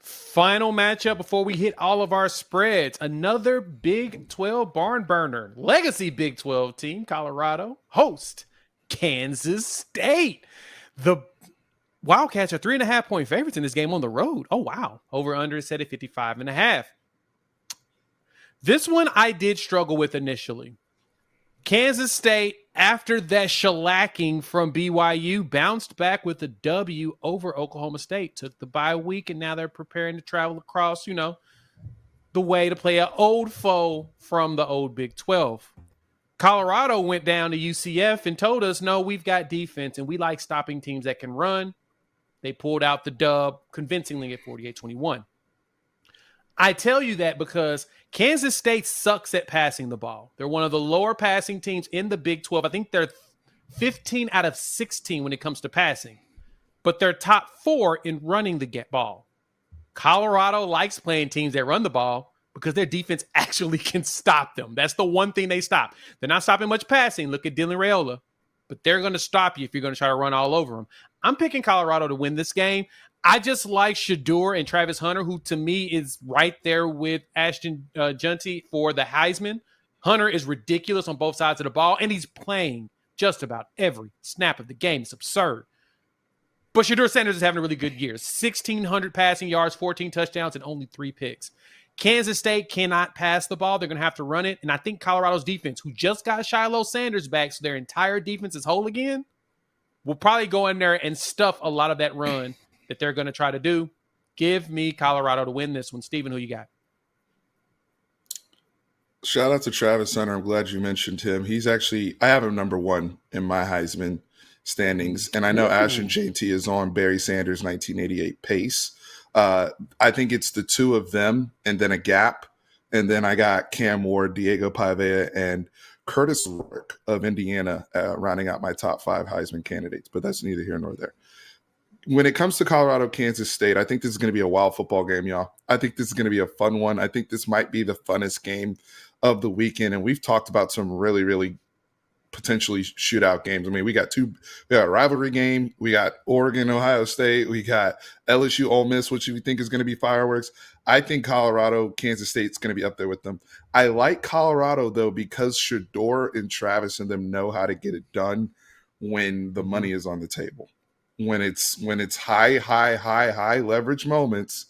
Final matchup before we hit all of our spreads. Another Big 12 barn burner. Legacy Big 12 team, Colorado, host Kansas State. The Wildcats are 3.5-point favorites in this game on the road. Oh, wow. Over under is set at 55.5. This one I did struggle with initially. Kansas State, after that shellacking from BYU, bounced back with a W over Oklahoma State. Took the bye week, and now they're preparing to travel across, the way to play an old foe from the old Big 12. Colorado went down to UCF and told us, no, we've got defense, and we like stopping teams that can run. They pulled out the dub convincingly at 48-21. I tell you that because Kansas State sucks at passing the ball. They're one of the lower passing teams in the Big 12. I think they're 15 out of 16 when it comes to passing, but they're top 4 in running the ball. Colorado likes playing teams that run the ball because their defense actually can stop them. That's the one thing they stop. They're not stopping much passing. Look at Dylan Raiola, but they're going to stop you if you're going to try to run all over them. I'm picking Colorado to win this game. I just like Shedeur and Travis Hunter, who to me is right there with Ashton Junty for the Heisman. Hunter is ridiculous on both sides of the ball, and he's playing just about every snap of the game. It's absurd. But Shedeur Sanders is having a really good year. 1,600 passing yards, 14 touchdowns, and only 3 picks. Kansas State cannot pass the ball. They're going to have to run it. And I think Colorado's defense, who just got Shiloh Sanders back, so their entire defense is whole again, will probably go in there and stuff a lot of that run that they're going to try to do. Give me Colorado to win this one. Steven, who you got? Shout out to Travis Hunter. I'm glad you mentioned him. He's actually, I have him number 1 in my Heisman standings. And I know Ashton JT is on Barry Sanders' 1988 pace. I think it's the 2 of them and then a gap. And then I got Cam Ward, Diego Pavea, and Curtis Rourke of Indiana rounding out my top 5 Heisman candidates. But that's neither here nor there. When it comes to Colorado, Kansas State, I think this is going to be a wild football game, y'all. I think this is going to be a fun one. I think this might be the funnest game of the weekend. And we've talked about some really, really potentially shootout games. I mean, we got a rivalry game. We got Oregon, Ohio State. We got LSU, Ole Miss, which we think is going to be fireworks. I think Colorado, Kansas State's going to be up there with them. I like Colorado, though, because Shedeur and Travis and them know how to get it done when the money is on the table. When it's high leverage moments,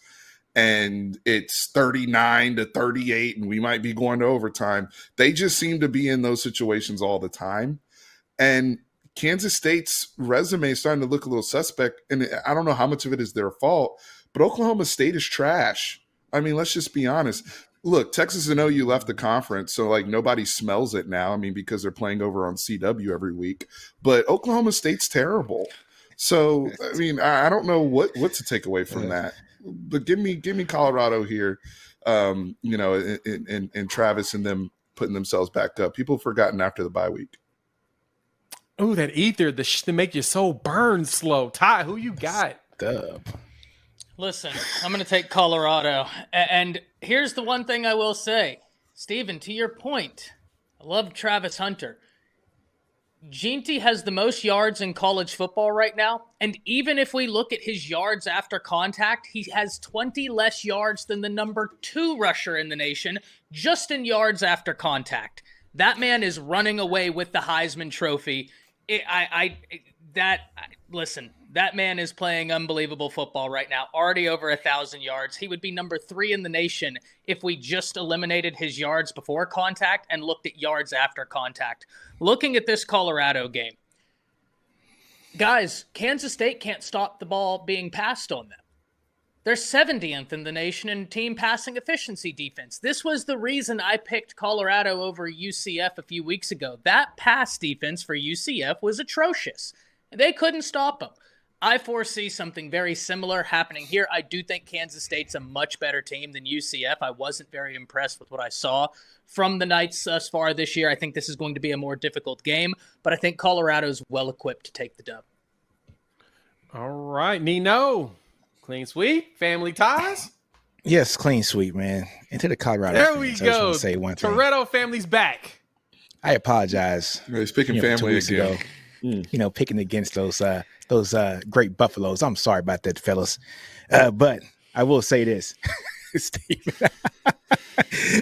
and it's 39-38 and we might be going to overtime. They just seem to be in those situations all the time. And Kansas State's resume is starting to look a little suspect. And I don't know how much of it is their fault, but Oklahoma State is trash. I mean, let's just be honest. Look, Texas and OU left the conference, so like nobody smells it now. I mean, because they're playing over on CW every week. But Oklahoma State's terrible. So, I mean, I don't know what to take away from that. But give me Colorado here, and Travis and them putting themselves back up. People have forgotten after the bye week. Oh, that ether to make your soul burn slow. Ty, who you got? Dub. Listen, I'm going to take Colorado. And here's the one thing I will say. Steven, to your point, I love Travis Hunter. Ginty has the most yards in college football right now, and even if we look at his yards after contact, he has 20 less yards than the number 2 rusher in the nation, just in yards after contact. That man is running away with the Heisman Trophy. Listen, that man is playing unbelievable football right now, already over 1,000 yards. He would be number 3 in the nation if we just eliminated his yards before contact and looked at yards after contact. Looking at this Colorado game, guys, Kansas State can't stop the ball being passed on them. They're 70th in the nation in team passing efficiency defense. This was the reason I picked Colorado over UCF a few weeks ago. That pass defense for UCF was atrocious. They couldn't stop them. I foresee something very similar happening here. I do think Kansas State's a much better team than UCF. I wasn't very impressed with what I saw from the Knights thus far this year. I think this is going to be a more difficult game, but I think Colorado's well-equipped to take the dub. All right, Nino. Clean sweep, family ties. Yes, clean sweep, man. And to the Colorado There fans, we I just go. want to say one thing. Toretto family's back. I apologize. He's picking 2 family weeks again. ago, picking against those great Buffaloes. I'm sorry about that, fellas. But I will say this, Steve.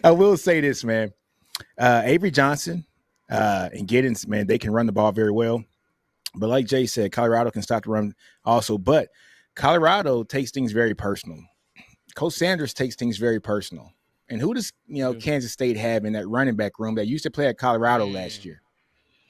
I will say this, man. Avery Johnson and Giddens, man, they can run the ball very well. But like Jay said, Colorado can stop the run also. But Colorado takes things very personal. Coach Sanders takes things very personal. And who does Kansas State have in that running back room that used to play at Colorado last year?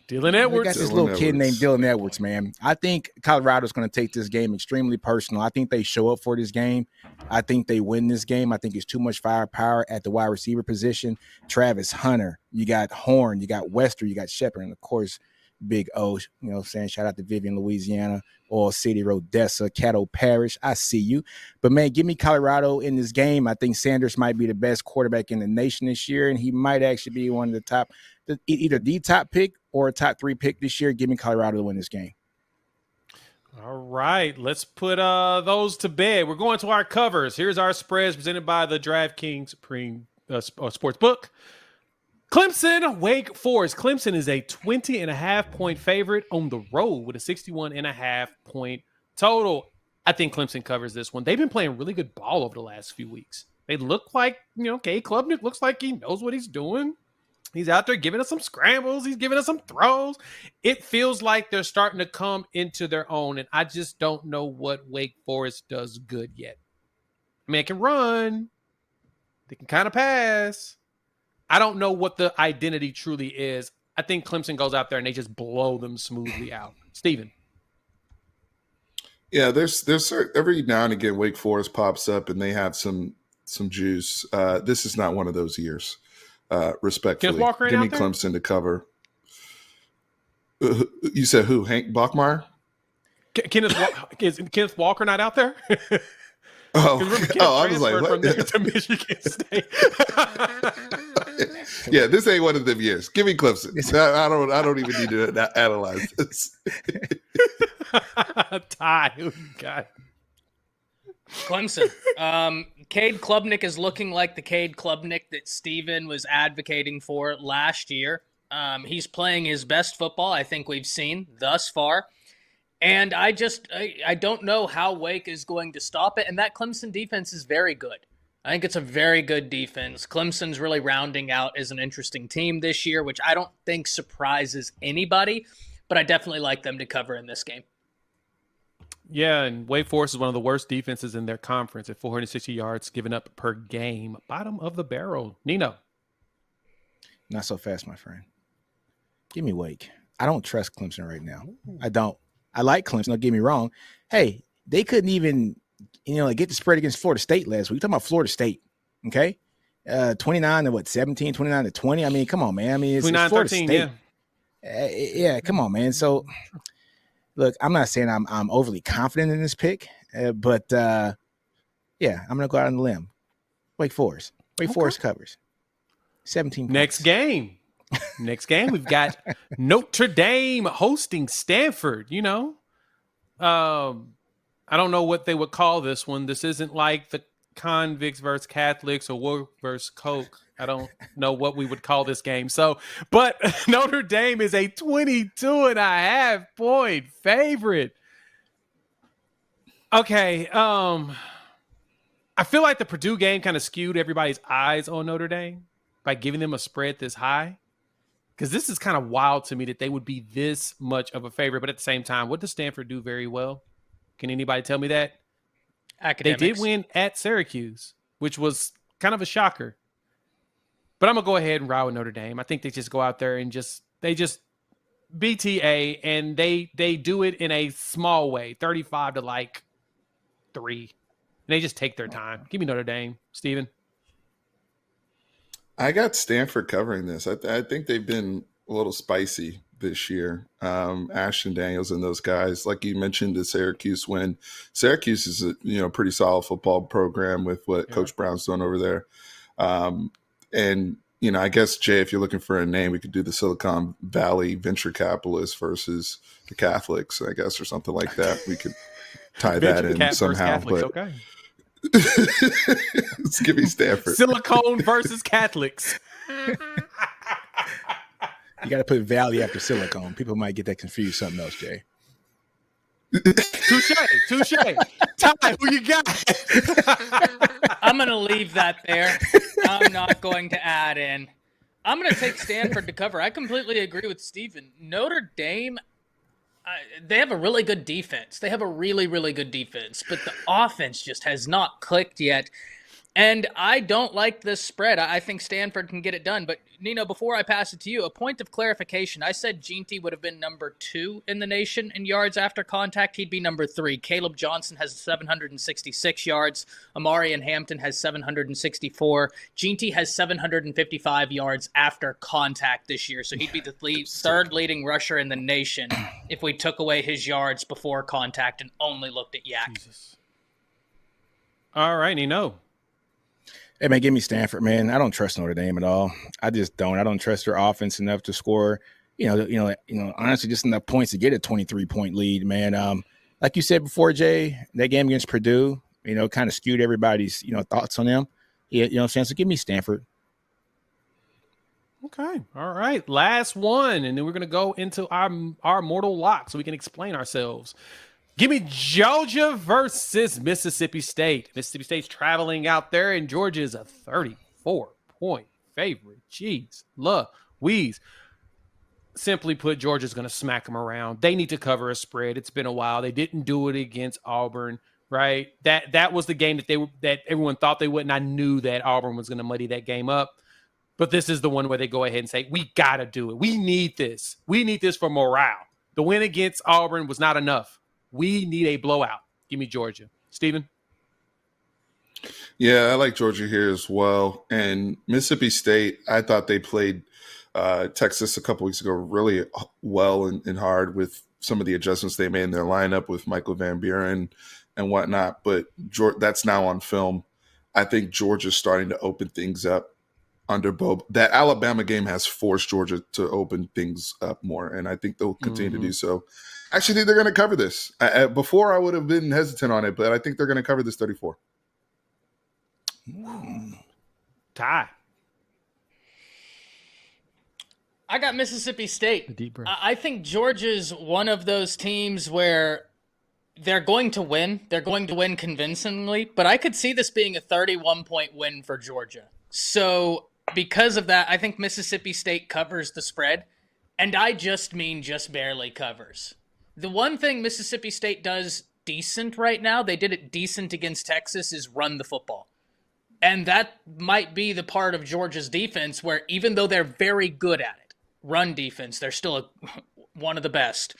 Dylan Edwards. They got this little kid named Dylan Edwards, man. I think Colorado's going to take this game extremely personal. I think they show up for this game. I think they win this game. I think it's too much firepower at the wide receiver position. Travis Hunter, you got Horn, you got Wester, you got Shepard, and of course, Big O, shout out to Vivian, Louisiana, Oil City, Rodessa, Caddo Parish. I see you. But, man, give me Colorado in this game. I think Sanders might be the best quarterback in the nation this year, and he might actually be one of the top, either the top pick or a top 3 pick this year. Give me Colorado to win this game. All right, let's put those to bed. We're going to our covers. Here's our spreads presented by the DraftKings Sportsbook. Clemson, Wake Forest. Clemson is a 20.5-point favorite on the road with a 61.5-point total. I think Clemson covers this one. They've been playing really good ball over the last few weeks. They look like, Cade Klubnik looks like he knows what he's doing. He's out there giving us some scrambles. He's giving us some throws. It feels like they're starting to come into their own, and I just don't know what Wake Forest does good yet. I mean, it can run. They can kind of pass. I don't know what the identity truly is. I think Clemson goes out there and they just blow them smoothly out. Steven. Yeah, there's every now and again Wake Forest pops up and they have some juice. This is not one of those years. Respectfully, Kenneth Walker give me out there? Clemson to cover. You said who? Hank Bachmeier? Is Kenneth Walker not out there? I was like, from what? there to Michigan State. Yeah, this ain't one of them years. Give me Clemson. I don't even need to analyze this. Ty, who you got? Clemson. Cade Klubnik is looking like the Cade Klubnik that Steven was advocating for last year. He's playing his best football I think we've seen thus far. And I don't know how Wake is going to stop it. And that Clemson defense is very good. I think it's a very good defense. Clemson's really rounding out as an interesting team this year, which I don't think surprises anybody, but I definitely like them to cover in this game. Yeah, and Wake Forest is one of the worst defenses in their conference at 460 yards given up per game. Bottom of the barrel. Nino. Not so fast, my friend. Give me Wake. I don't trust Clemson right now. I don't. I like Clemson. Don't get me wrong. Hey, they couldn't even, get the spread against Florida State last week. We're talking about Florida State, okay? 29 to 17, 29 to 20. I mean, come on, man. I mean, it's Florida 13, State. yeah. Yeah, come on, man. So, look, I'm not saying I'm overly confident in this pick, but yeah, I'm going to go out on the limb. Wake Forest. Wake Forest covers. 17 points. Next game, we've got Notre Dame hosting Stanford. I don't know what they would call this one. This isn't like the convicts versus Catholics or woke versus Coke. I don't know what we would call this game. But Notre Dame is a 22.5 point favorite. Okay. I feel like the Purdue game kind of skewed everybody's eyes on Notre Dame by giving them a spread this high. Because this is kind of wild to me that they would be this much of a favorite. But at the same time, what does Stanford do very well? Can anybody tell me that? Academics. They did win at Syracuse, which was kind of a shocker. But I'm going to go ahead and ride with Notre Dame. I think they just go out there and they just BTA, and they do it in a small way, 35 to 3. And they just take their time. Give me Notre Dame. Steven? I got Stanford covering this. I think they've been a little spicy this year. Ashton Daniels and those guys, like you mentioned, the Syracuse win. Syracuse is a pretty solid football program with what Coach Brown's doing over there. And I guess, Jay, if you're looking for a name, we could do the Silicon Valley venture capitalists versus the Catholics, I guess, or something like that. We could tie that in somehow. But okay. Let's give me Stanford. Silicone versus Catholics. You got to put Valley after Silicone. People might get that confused. Something else, Jay. Touche. Ty, who you got? I'm going to leave that there. I'm not going to add in. I'm going to take Stanford to cover. I completely agree with Steven. Notre Dame, they have a really good defense. They have a really, really good defense, but the offense just has not clicked yet. And I don't like this spread. I think Stanford can get it done. But, Nino, before I pass it to you, a point of clarification. I said Ginty would have been number 2 in the nation in yards after contact. He'd be number 3. Caleb Johnson has 766 yards. Amarian Hampton has 764. Ginty has 755 yards after contact this year. So he'd be the third leading rusher in the nation if we took away his yards before contact and only looked at Yak. Jesus. All right, Nino. Hey, man, give me Stanford, man. I don't trust Notre Dame at all. I just don't. I don't trust their offense enough to score, honestly, just enough points to get a 23-point lead, man. Like you said before, Jay, that game against Purdue, kind of skewed everybody's, thoughts on them. Yeah, you know what I'm saying? So give me Stanford. Okay. All right. Last one. And then we're going to go into our mortal lock so we can explain ourselves. Give me Georgia versus Mississippi State. Mississippi State's traveling out there, and Georgia is a 34-point favorite. Jeez, Louise. Simply put, Georgia's going to smack them around. They need to cover a spread. It's been a while. They didn't do it against Auburn, right? That was the game that everyone thought they would, and I knew that Auburn was going to muddy that game up. But this is the one where they go ahead and say, we got to do it. We need this. We need this for morale. The win against Auburn was not enough. We need a blowout. Give me Georgia. Steven? Yeah, I like Georgia here as well. And Mississippi State, I thought they played Texas a couple weeks ago really well and hard with some of the adjustments they made in their lineup with Michael Van Buren and whatnot. But that's now on film. I think Georgia's starting to open things up under Bob. That Alabama game has forced Georgia to open things up more, and I think they'll continue to do so. I actually think they're going to cover this. Before, I would have been hesitant on it, but I think they're going to cover this 34. Ty. I got Mississippi State. A deep breath. I think Georgia's one of those teams where they're going to win. They're going to win convincingly, but I could see this being a 31-point win for Georgia. So because of that, I think Mississippi State covers the spread, and I just mean just barely covers. The one thing Mississippi State does decent right now, they did it decent against Texas, is run the football. And that might be the part of Georgia's defense where even though they're very good at it, run defense, they're still one of the best.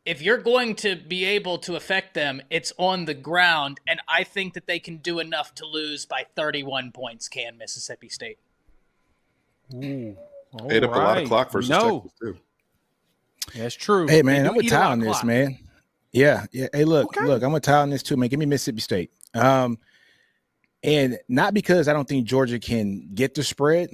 If you're going to be able to affect them, it's on the ground, and I think that they can do enough to lose by 31 points, can Mississippi State. Ooh, ate up a lot of clock versus Texas, too. That's true. Hey, man, I'm going to tie on this, man. Yeah. Hey, look, I'm going to tie on this, too, man. Give me Mississippi State. And not because I don't think Georgia can get the spread.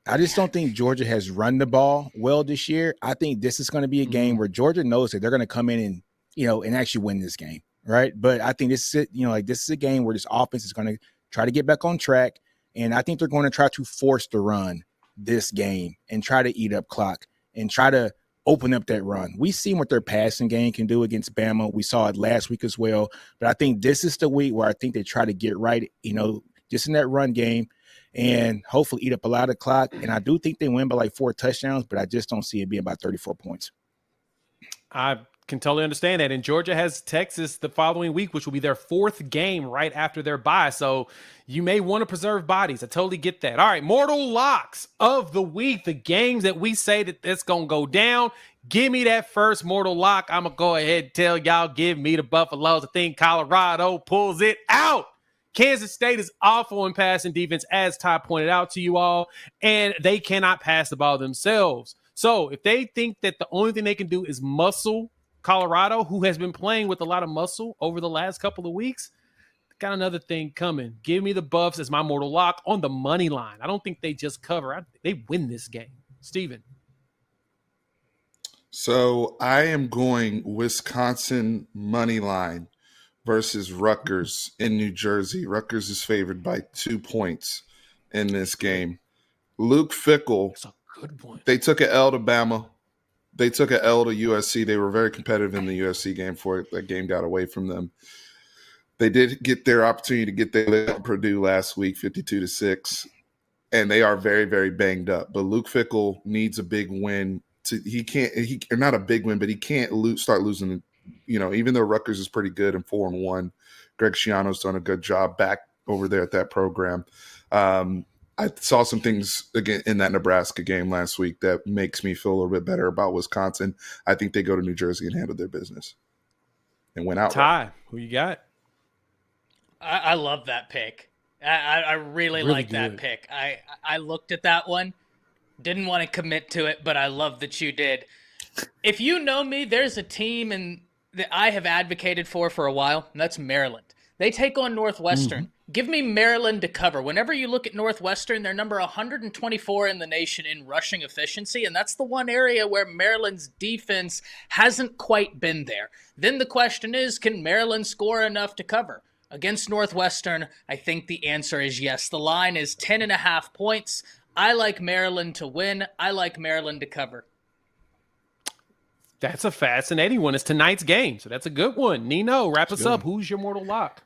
I just don't think Georgia has run the ball well this year. I think this is going to be a game where Georgia knows that they're going to come in and, and actually win this game, right? But I think this is it, this is a game where this offense is going to try to get back on track, and I think they're going to try to force the run this game and try to eat up clock and try to open up that run. We've seen what their passing game can do against Bama. We saw it last week as well. But I think this is the week where I think they try to get right, just in that run game and hopefully eat up a lot of clock. And I do think they win by like 4 touchdowns, but I just don't see it being about 34 points. I can totally understand that. And Georgia has Texas the following week, which will be their 4th game right after their bye. So you may want to preserve bodies. I totally get that. All right, mortal locks of the week, the games that we say that it's going to go down. Give me that first mortal lock. I'm going to go ahead and tell y'all, give me the Buffaloes. I think Colorado pulls it out. Kansas State is awful in passing defense, as Ty pointed out to you all, and they cannot pass the ball themselves. So if they think that the only thing they can do is muscle Colorado, who has been playing with a lot of muscle over the last couple of weeks, got another thing coming. Give me the Buffs as my mortal lock on the money line. I don't think they just cover. They win this game. Steven. So I am going Wisconsin money line versus Rutgers in New Jersey. Rutgers is favored by 2 points in this game. Luke Fickell. That's a good one. They took an L to Bama. They took an L to USC. They were very competitive in the USC game for it. That game got away from them. They did get their opportunity to get their Purdue last week, 52-6, and they are very, very banged up. But Luke Fickell needs a big win. Not a big win, but he can't start losing. Even though Rutgers is pretty good and 4-1, Greg Schiano's done a good job back over there at that program. I saw some things again in that Nebraska game last week that makes me feel a little bit better about Wisconsin. I think they go to New Jersey and handle their business and win out. Ty, who you got? I love that pick. I really like that pick. I looked at that one, didn't want to commit to it, but I love that you did. If you know me, there's a team that I have advocated for a while, and that's Maryland. They take on Northwestern. Give me Maryland to cover. Whenever you look at Northwestern, they're number 124 in the nation in rushing efficiency, and that's the one area where Maryland's defense hasn't quite been there. Then the question is, can Maryland score enough to cover? Against Northwestern, I think the answer is yes. The line is 10.5 points. I like Maryland to win. I like Maryland to cover. That's a fascinating one. It's tonight's game, so that's a good one. Nino, wrap us up. Who's your mortal lock?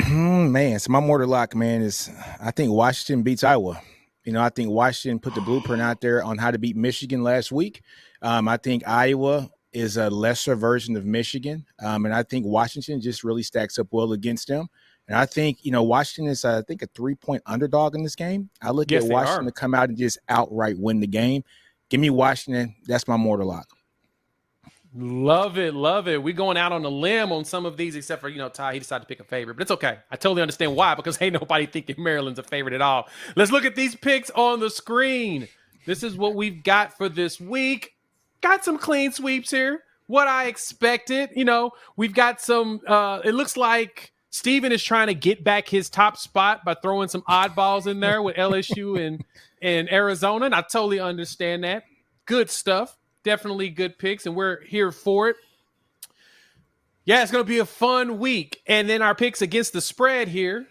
Man, so my mortal lock, man, is I think Washington beats Iowa. I think Washington put the blueprint out there on how to beat Michigan last week. I think Iowa is a lesser version of Michigan, and I think Washington just really stacks up well against them. And I think, Washington is, I think, a 3-point underdog in this game. I look at Washington to come out and just outright win the game. Give me Washington. That's my mortal lock. Love it. We're going out on a limb on some of these, except for, Ty, he decided to pick a favorite. But it's okay. I totally understand why, because ain't nobody thinking Maryland's a favorite at all. Let's look at these picks on the screen. This is what we've got for this week. Got some clean sweeps here. What I expected. We've got some, it looks like Steven is trying to get back his top spot by throwing some oddballs in there with LSU and Arizona. And I totally understand that. Good stuff. Definitely good picks, and we're here for it. Yeah, it's going to be a fun week. And then our picks against the spread here.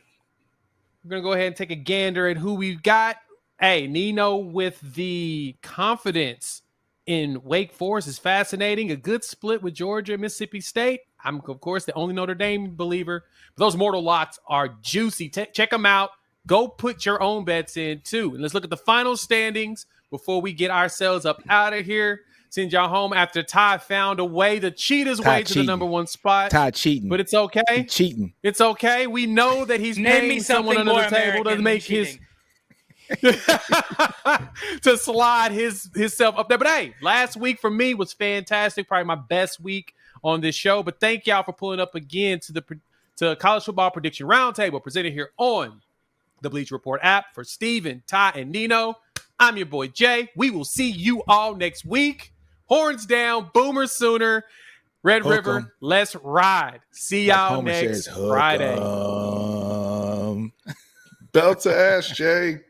We're going to go ahead and take a gander at who we've got. Hey, Nino with the confidence in Wake Forest is fascinating. A good split with Georgia and Mississippi State. I'm, of course, the only Notre Dame believer. But those mortal locks are juicy. Check them out. Go put your own bets in, too. And let's look at the final standings before we get ourselves up out of here. Send y'all home after Ty found a way to cheat his way to the number one spot. Ty cheating. But it's okay. He's cheating. It's okay. We know that he's paying someone under the table to make his to slide himself up there. But hey, last week for me was fantastic. Probably my best week on this show. But thank y'all for pulling up again to College Football Prediction Roundtable presented here on the Bleacher Report app. For Steven, Ty, and Nino, I'm your boy Jay. We will see you all next week. Horns down, Boomer Sooner, Red River, let's ride. See y'all next Friday. Belt to ass, Jay.